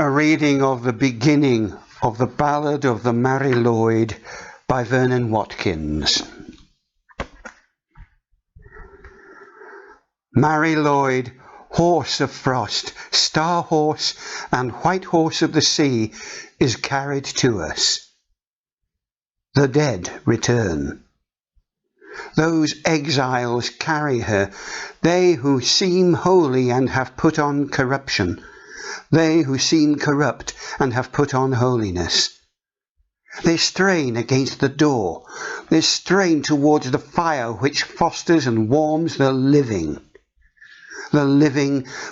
A reading of the beginning of the Ballad of the Merry Lwyd by Vernon Watkins. Merry Lwyd, horse of frost, star horse and white horse of the sea, is carried to us. The dead return. Those exiles carry her, they who seem holy and have put on corruption, they who seem corrupt and have put on holiness. They strain against the door, they strain towards the fire which fosters and warms the living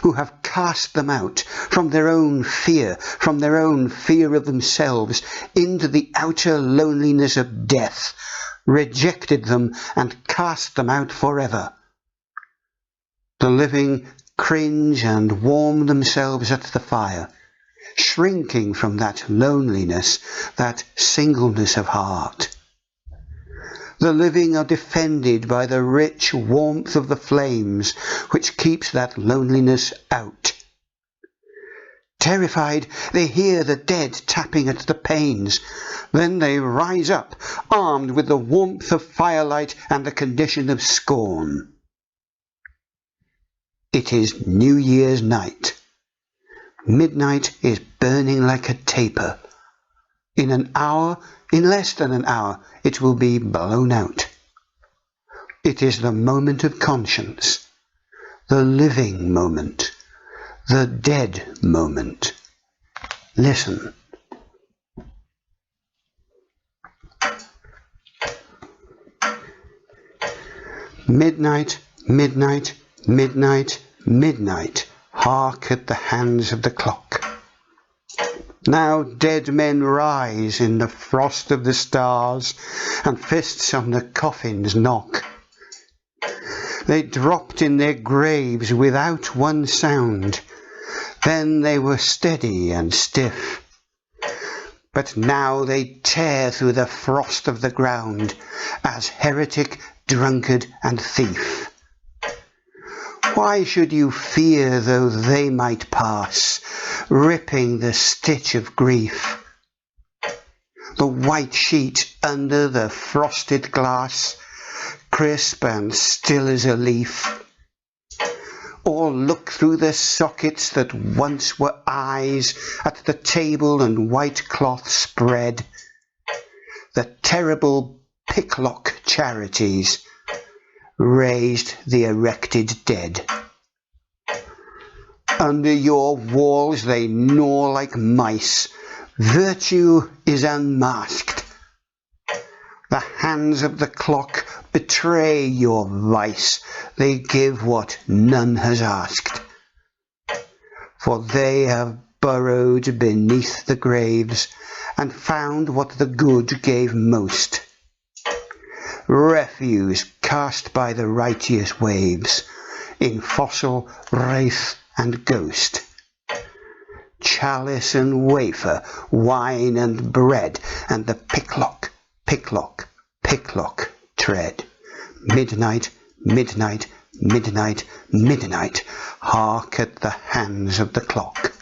who have cast them out from their own fear of themselves into the outer loneliness of death, rejected them and cast them out forever. The living cringe and warm themselves at the fire, shrinking from that loneliness, that singleness of heart. The living are defended by the rich warmth of the flames which keeps that loneliness out. Terrified, they hear the dead tapping at the panes. Then they rise up, armed with the warmth of firelight and the condition of scorn. It is New Year's night. Midnight is burning like a taper. In less than an hour, it will be blown out. It is the moment of conscience, the living moment, the dead moment. Listen. Midnight, midnight, midnight, midnight, hark at the hands of the clock. Now dead men rise in the frost of the stars, and fists on the coffins knock. They dropped in their graves without one sound, then they were steady and stiff. But now they tear through the frost of the ground, as heretic, drunkard and thief. Why should you fear though they might pass, ripping the stitch of grief? The white sheet under the frosted glass, crisp and still as a leaf. Or look through the sockets that once were eyes at the table and white cloth spread. The terrible picklock charities raised the erected dead. Under your walls they gnaw like mice. Virtue is unmasked. The hands of the clock betray your vice. They give what none has asked. For they have burrowed beneath the graves and found what the good gave most. Refuse cast by the righteous waves, in fossil, wraith and ghost. Chalice and wafer, wine and bread, and the picklock, picklock, picklock tread. Midnight, midnight, midnight, midnight, hark at the hands of the clock.